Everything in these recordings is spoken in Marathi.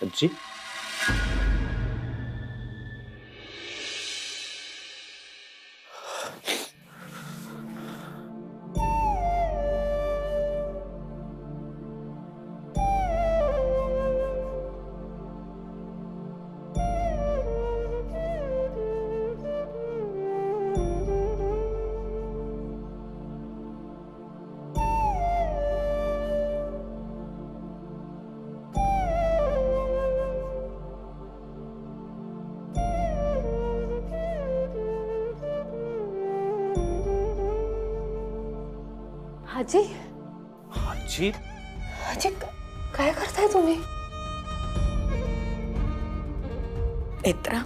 आजी आजी आजी आजी काय करताय तुम्ही? नेत्रा,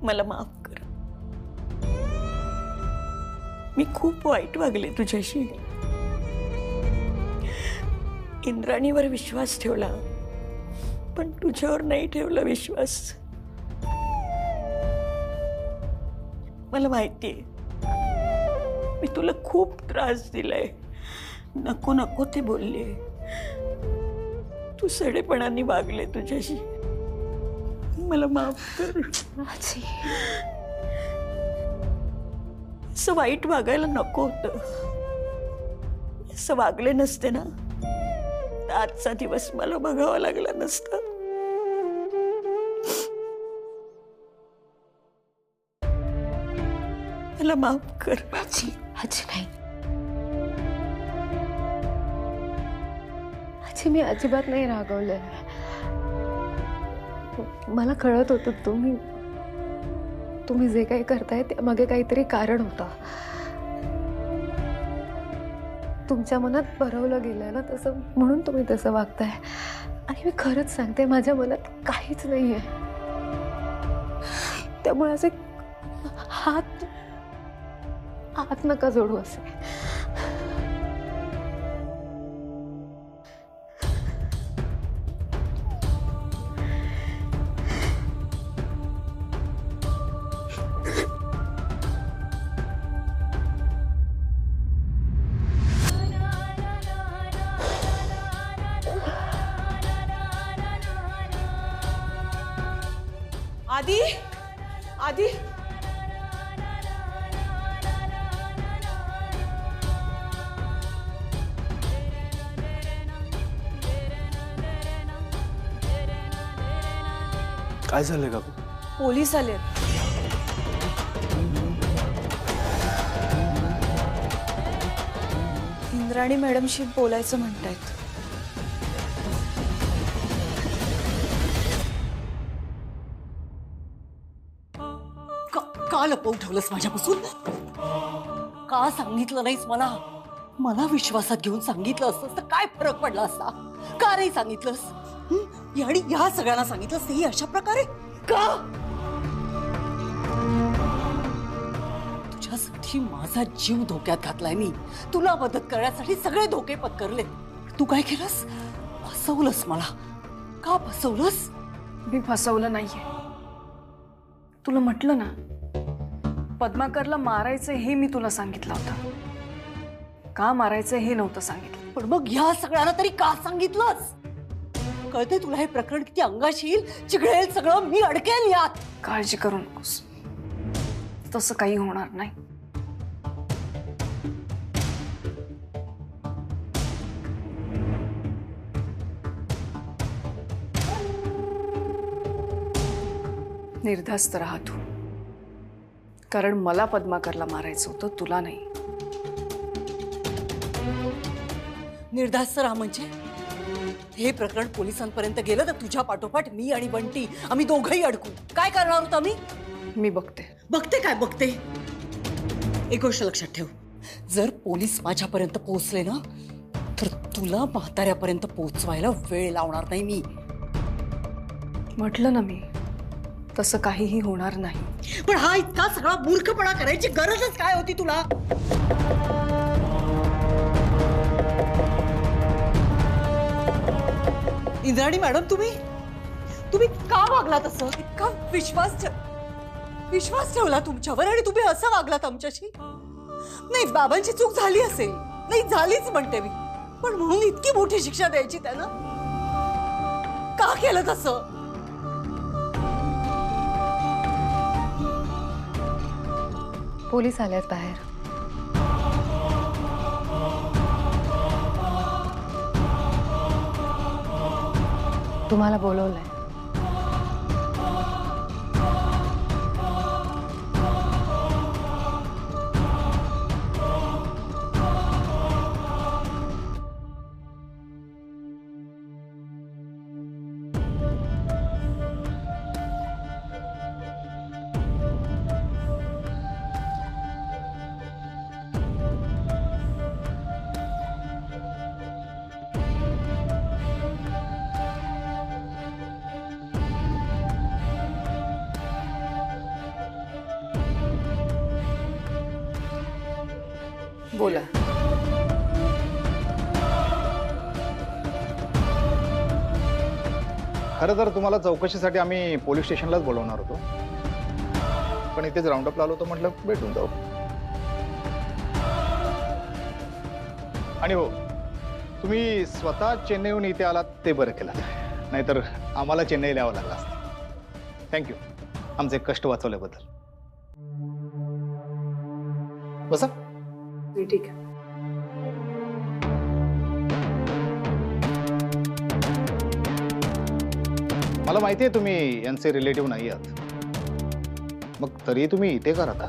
मला माफ कर. मी खूप वाईट वागले तुझ्याशी. इंद्राणीवर विश्वास ठेवला, पण तुझ्यावर नाही ठेवला विश्वास. मला माहितीये मी तुला खूप त्रास दिलाय. नको नको ते बोलले. तू सडेपणाने वागले तुझ्याशी. मला माफ कर. आजी असं वाईट वागायला नको होतं. असं वागले नसते ना तर आजचा दिवस मला बघावा लागला नसता. मला माफ कर. आजी आजी नाही आजी, मी अजिबात नाही रागवलंय. मला कळत होतं तुम्ही जे काही करताय त्यामागे काहीतरी कारण होतं. तुमच्या मनात भरवलं गेलंय ना तसं, म्हणून तुम्ही तसं वागताय. आणि मी खरंच सांगते, माझ्या मनात काहीच नाहीये. त्यामुळे असे हात नका जोडू असे. आदी आदी काय झालंय काकू? पोलीस आले. इंद्राणी मॅडमशी बोलायचं म्हणतायत. का लपवून ठेवलंस माझ्यापासून? का सांगितलं नाहीस मला? मला विश्वासात घेऊन सांगितलं असतं तर काय फरक पडला असता? का नाही सांगितलंस? आणि या सगळ्यांना सांगितलंस तेही अशा प्रकारे का? तुझ्यासाठी माझा जीव धोक्यात घातलाय मी. तुला मदत करण्यासाठी सगळे धोके पत्करले. तू काय केलंस? फसवलंस मला. का फसवलंस? मी फसवलं नाहीये. तुला म्हटलं ना, पद्माकरला मारायचं हे मी तुला सांगितलं होतं. का मारायचं हे नव्हतं सांगितलं. पण मग ह्या सगळ्यांना तरी का सांगितलंस? कळते तुला हे प्रकरण किती अंगाशी येईल, चिघळेल सगळं, मी अडकेल यात. काळजी करू नकोस, तसं काही होणार नाही. निर्धास्त राहा तू, कारण मला पद्माकरला मारायचं होतं, तुला नाही. निर्धास्त राहा म्हणजे? हे प्रकरण पोलिसांपर्यंत गेलं तर तुझ्या पाठोपाठ मी आणि बंटी आम्ही दोघंही अडकू. काय करणार होत आम्ही? मी बघते. बघते काय बघते? एक गोष्ट लक्षात ठेव, जर पोलीस माझ्यापर्यंत पोहोचले ना तर तुला म्हाताऱ्यापर्यंत पोहोचवायला वेळ लावणार नाही मी. म्हटलं ना मी, तसं काहीही होणार नाही. पण हा इतका सगळा मूर्खपणा करायची गरजच काय होती तुला? इंद्राणी मॅडम, तुम्ही का वागलात असं? इतका विश्वास ठेवला तुमच्यावर आणि तुम्ही असं वागलात आमच्याशी? नाही, बाबांची चूक झाली असेल, नाही झालीच म्हणते मी, पण म्हणून इतकी मोठी शिक्षा द्यायची त्यानं? का केलं तसं? पोलीस आल्यात बाहेर. तुम्हाला बोलवलंय. बोला. खरं तर तुम्हाला चौकशीसाठी आम्ही पोलीस स्टेशनलाच बोलवणार होतो, पण इथेच राऊंडअप लावलो होतो, म्हटलं भेटून जाऊ. आणि हो, तुम्ही स्वतः चेन्नईहून इथे आलात ते बरं केलं, नाहीतर आम्हाला चेन्नईला यावं लागलं असतं. थँक्यू आमचे कष्ट वाचवल्याबद्दल. बसा. ठीक आहे. मला माहिती आहे तुम्ही यांचे रिलेटिव्ह नाही आहात, मग तरी तुम्ही इथे का राहता?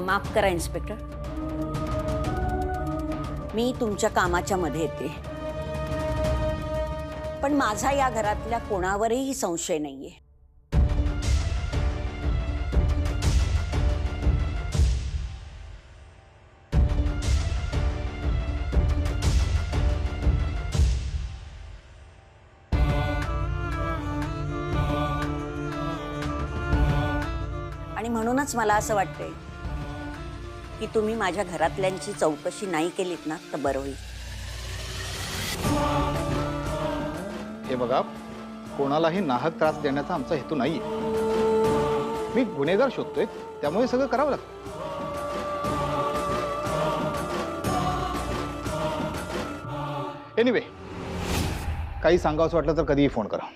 माफ करा इन्स्पेक्टर, मी तुमच्या कामाच्या मध्ये येते, पण माझा या घरातल्या कोणावरही संशय नाहीये. आणि म्हणूनच मला असं वाटतंय की तुम्ही माझ्या घरातल्यांची चौकशी नाही केलीत ना तर बरं होईल. हे बघा, कोणालाही नाहक त्रास देण्याचा आमचा हेतू नाहीये. मी गुन्हेगार शोधतोय, त्यामुळे सगळं करावं लागतं. एनिवे, काही सांगावंसं वाटलं तर कधीही फोन करा.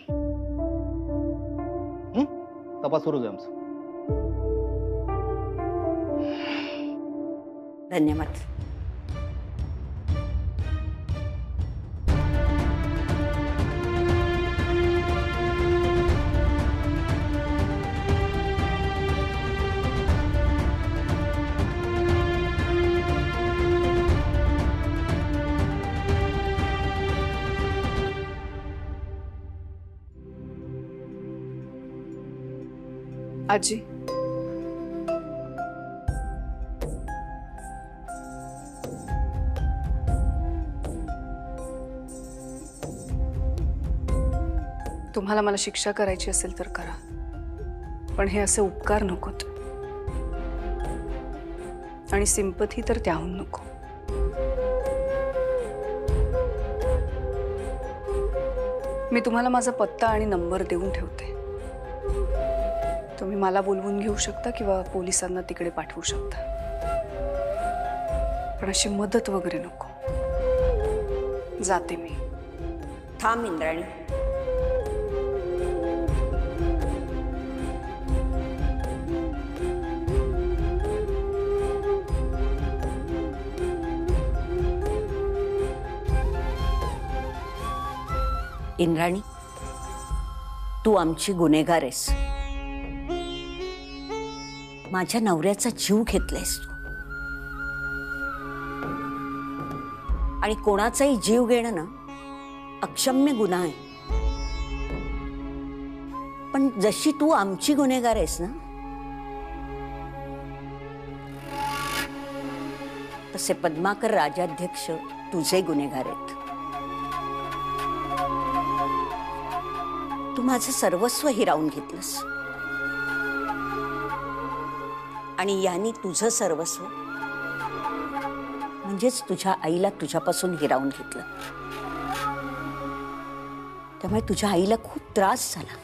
तपास सुरूच आहे आमचं. धन्यवाद. आजी, तुम्हाला मला शिक्षा करायची असेल तर करा, पण हे असे उपकार नकोत, आणि सिंपथी तर त्याहून नको. मी तुम्हाला माझा पत्ता आणि नंबर देऊन ठेवते. तुम्ही मला बोलवून घेऊ शकता किंवा पोलिसांना तिकडे पाठवू शकता, पण अशी मदत वगैरे नको. जाते मी. थांब इंद्राणी. इंद्राणी, तू आमची गुन्हेगार आहेस. माझ्या नवऱ्याचा जीव घेतलायस तू, आणि कोणाचाही जीव घेणं ना अक्षम्य गुन्हा आहे. पण जशी तू आमची गुन्हेगार आहेस ना, तसे पद्माकर राजाध्यक्ष तुझे गुन्हेगार आहेत. तू माझं सर्वस्व हिरावून घेतलंस, आणि यांनी तुझं सर्वस्व म्हणजेच तुझ्या आईला तुझ्यापासून हिरावून घेतलं. त्यामुळे तुझ्या आईला खूप त्रास झाला.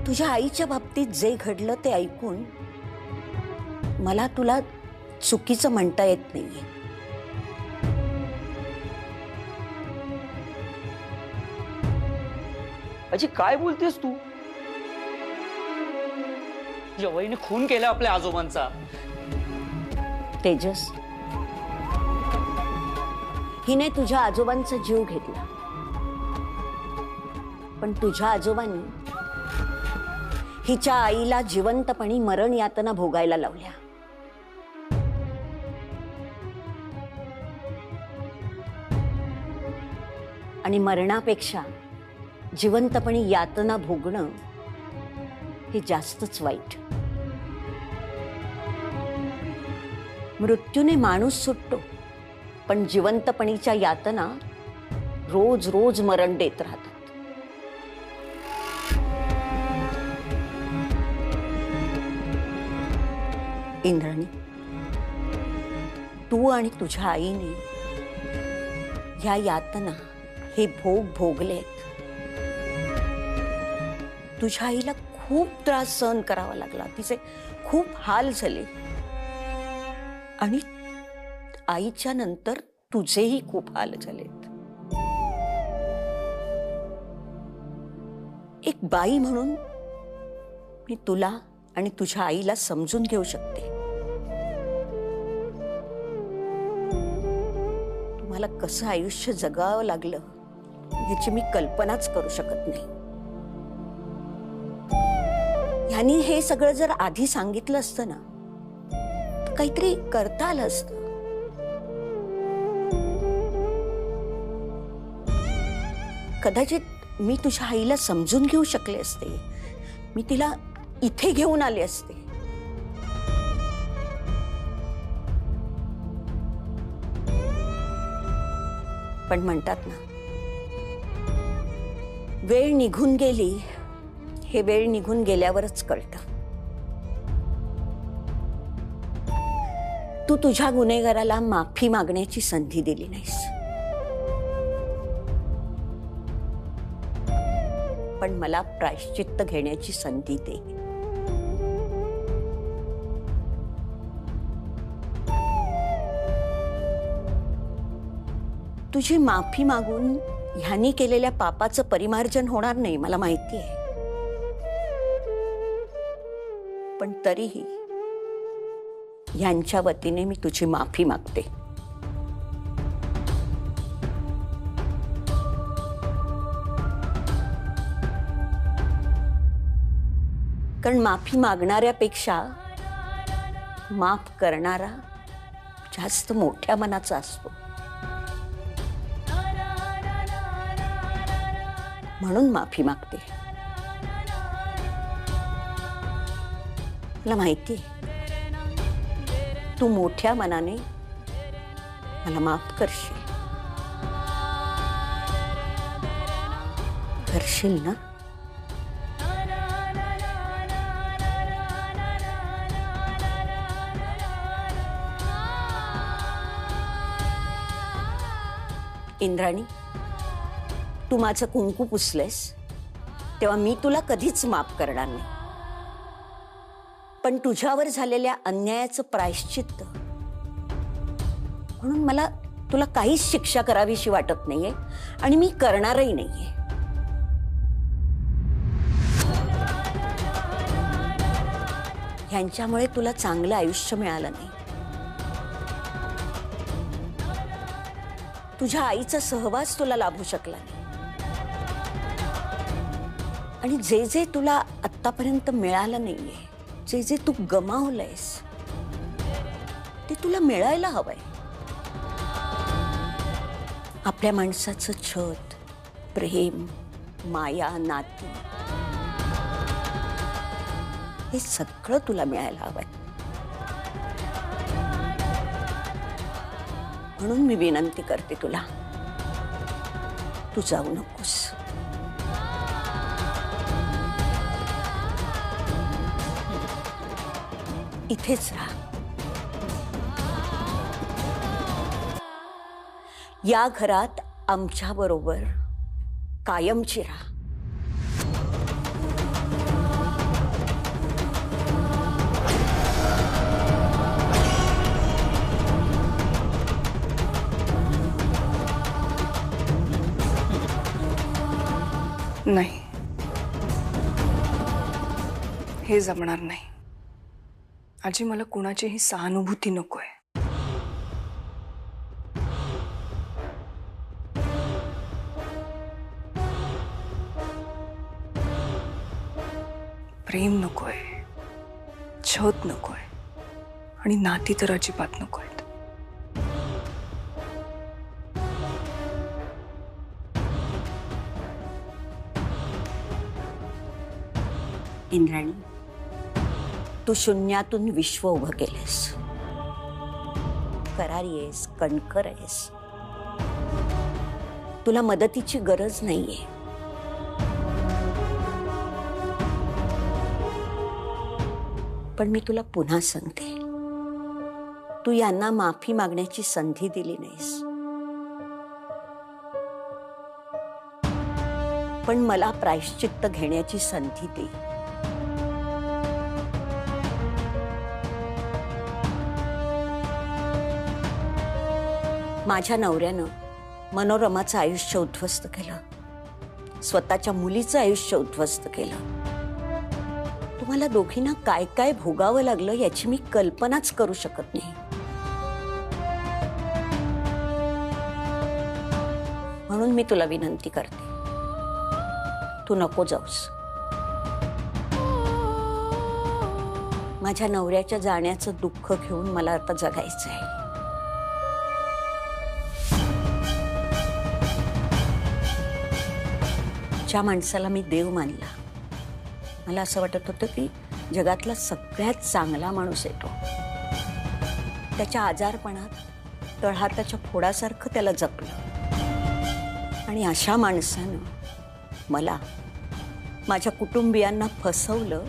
तुझ्या आईच्या बाबतीत जे घडलं ते ऐकून मला तुला चुकीचं म्हणता येत नाहीये. अजी काय बोलतेस तू? जवाईने खून केला आपल्या आजोबांचा. तेजस, हिने तुझ्या आजोबांचा जीव घेतला, पण तुझ्या आजोबांनी हिच्या आईला जिवंतपणी मरण यातना भोगायला लावल्या. आणि मरणापेक्षा जिवंतपणी यातना भोगणं हे जास्तच वाईट. मृत्यूने माणूस सुटतो, पण जिवंतपणीच्या यातना रोज रोज मरण देत राहतात. इंद्राणी, तू आणि तुझ्या आईने ह्या यातना, हे भोग भोगलेत. तुझ्या आईला खूप त्रास सहन करावा लागला, तिचे खूप हाल झाले, आणि आईच्या नंतर तुझेही खूप हाल झालेत. एक बाई म्हणून मी तुला आणि तुझ्या आईला समजून घेऊ शकते. तुम्हाला कसं आयुष्य जगावं लागलं याची मी कल्पनाच करू शकत नाही. ह्यांनी हे सगळं जर आधी सांगितलं असतं ना, तर काहीतरी करता आलं असतं. कदाचित मी तुझ्या आईला समजून घेऊ शकले असते. मी तिला इथे घेऊन आले असते. पण म्हणतात ना, वेळ निघून गेली हे वेळ निघून गेल्यावरच कळतं. तू तुझ्या गुन्हेगाराला माफी मागण्याची संधी दिली नाहीस, पण मला प्रायश्चित्त घेण्याची संधी दे. तुझी माफी मागून ह्यांनी केलेल्या पापाचं परिमार्जन होणार नाही, मला माहिती आहे. पण तरीही ह्यांच्या वतीने मी तुझी माफी मागते. कारण माफी मागणाऱ्यापेक्षा माफ करणारा जास्त मोठ्या मनाचा असतो. म्हणून माफी मागते. मला माहिती आहे तू मोठ्या मनाने मला माफ करशील. करशील ना? इंद्राणी, तू माझं कुंकू पुसलेस तेव्हा मी तुला कधीच माफ करणार नाही. पण तुझ्यावर झालेल्या अन्यायाचं प्रायश्चित्त म्हणून मला तुला काहीच शिक्षा करावीशी वाटत नाहीये, आणि मी करणारही नाहीये. ह्यांच्यामुळे तुला चांगलं आयुष्य मिळालं नाही. तुझ्या आईचा सहवास तुला लाभू शकला नाही, आणि जे जे तुला आत्तापर्यंत मिळालं नाहीये, जे जे तू गमावलंयस ते तुला मिळायला हवंय. आपल्या माणसाचं छत, प्रेम, माया, नाती हे सगळं तुला मिळायला हवंय. म्हणून मी विनंती करते तुला, तू जाऊ नकोस. इथेच राहा. या घरात आमच्या बरोबर कायमची राहा. नाही, हे जमणार नाही. आजी, मला कुणाचीही सहानुभूती नकोय. प्रेम नकोय, छत नकोय आणि नाती तर अजिबात नकोय. इंद्राणी, तू शून्यातून विश्व उभं केलंस. करारी आहेस, कणखर आहेस. तुला मदतीची गरज नाहीये. पण मी तुला पुन्हा सांगते, तू यांना माफी मागण्याची संधी दिली नाहीस. पण मला प्रायश्चित्त घेण्याची संधी दे. माझ्या नवऱ्यानं मनोरमाचं आयुष्य उद्ध्वस्त केलं, स्वतःच्या मुलीचं आयुष्य उद्ध्वस्त केलं. तुम्हाला दोघींना काय काय भोगावं लागलं याची मी कल्पनाच करू शकत नाही. म्हणून मी तुला विनंती करते, तू नको जाऊस. माझ्या नवऱ्याच्या जाण्याचं दुःख घेऊन मला आता जगायचं आहे. ज्या माणसाला मी देव मानला, मला असं वाटत होतं की जगातला सगळ्यात चांगला माणूस आहे तो. त्याच्या आजारपणात तळहाताच्या फोडासारखं त्याला जपलं. आणि अशा माणसानं मला, माझ्या कुटुंबियांना फसवलं,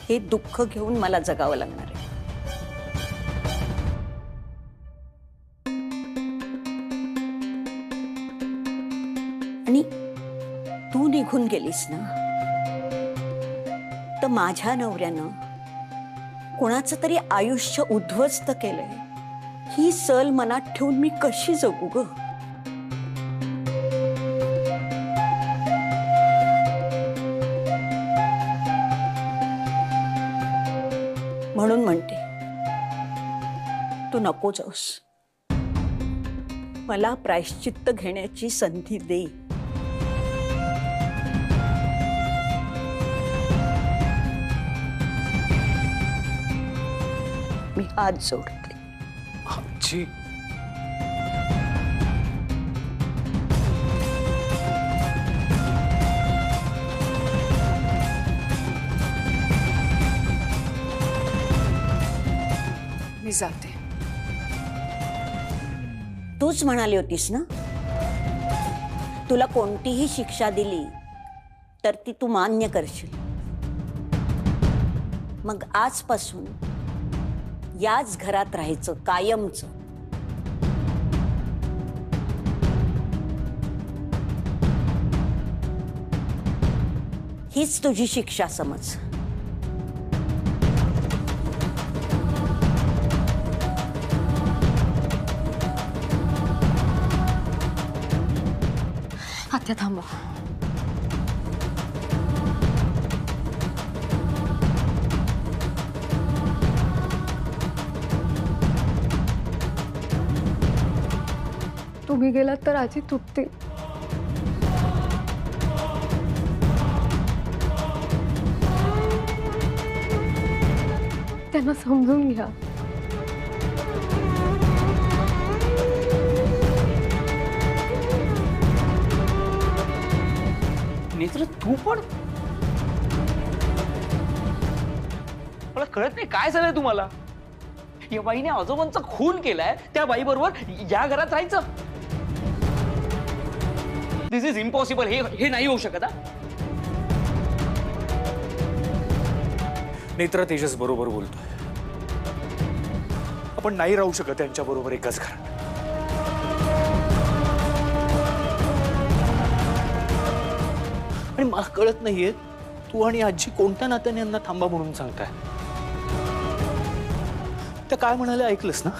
हे दुःख घेऊन मला जगावं लागणार आहे. आणि तू निघून गेलीस ना, तर माझ्या नवऱ्यानं कोणाचं तरी आयुष्य उद्ध्वस्त केलंय, ही सल मनात ठेवून मी कशी जगू ग? म्हणून म्हणते, तू नको जाऊस. मला प्रायश्चित्त घेण्याची संधी दे. मी हात जोडते. आजी, मी जाते. तूच म्हणाली होतीस ना, तुला कोणतीही शिक्षा दिली तर ती तू मान्य करशील. मग आजपासून याच घरात राहायचं कायमचं. हीच तुझी शिक्षा समज. आत्या थांबा. तुम्ही गेलात तर आजी तुटतील. त्यांना समजून घ्या. नेत्र, तू पण? मला कळत नाही काय झालंय तुम्हाला. या बाईने आजोबांचा खून केलाय, त्या बाई बरोबर या घरात राहायचं? दिस इज इम्पॉसिबल. हे नाही होऊ शकत. नेत्र, तेजस बरोबर बोलतोय. आपण नाही राहू शकत त्यांच्या बरोबर एकाच घरात. आणि मला कळत नाहीये तू आणि आजी कोणत्या नात्याने यांना थांबा म्हणून सांगताय. त्या काय म्हणाले ऐकलंस ना,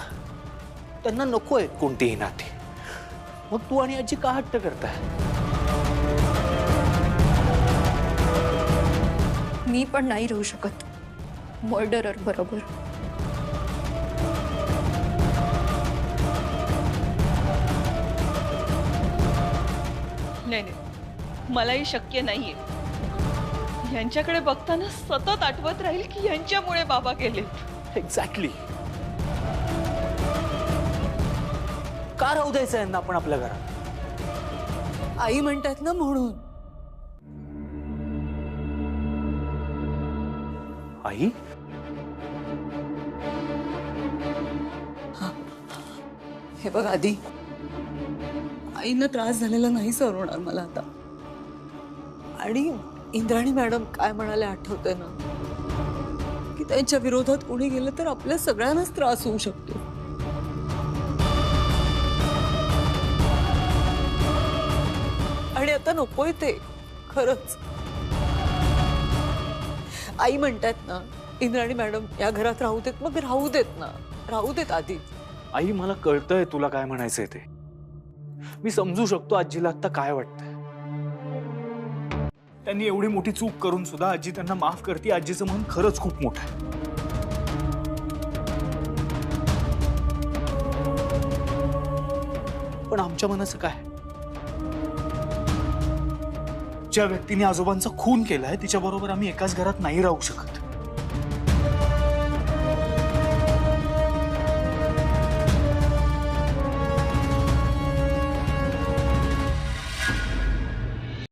त्यांना नको आहेत कोणतीही नाती. मग तू आणि आजी का हट्ट करताय? मी पण नाही राहू शकत मर्डरर बरोबर. नाही नाही, मलाही शक्य नाहीये. यांच्याकडे बघताना सतत आठवत राहील की यांच्यामुळे बाबा गेले. एक्झॅक्टली. का राहू द्यायचं यांना आपण आपल्या घरात? आई म्हणतात ना म्हणून. आई, हे बघ आधी, आईनं त्रास झालेला नाही सहन होणार मला आता. आणि इंद्राणी मॅडम काय म्हणाले आठवतंय ना, की त्यांच्या विरोधात कोणी गेलं तर आपल्या सगळ्यांनाच त्रास होऊ शकतो. आणि आता नकोय ते, खरंच. आई म्हणतात ना, इंद्राणी मॅडम या घरात राहू देत, मग राहू देत ना, राहू देत आधी. आई मला कळतंय तुला काय म्हणायचंय ते. मी समजू शकतो आजीला आता काय वाटतंय. त्यांनी एवढी मोठी चूक करून सुद्धा आजी त्यांना माफ करते. आजीचं मन खरंच खूप मोठं आहे. पण आमच्या मनाचं काय? ज्या व्यक्तीने आजोबांचा खून केलाय तिच्याबरोबर आम्ही एकाच घरात नाही राहू शकत.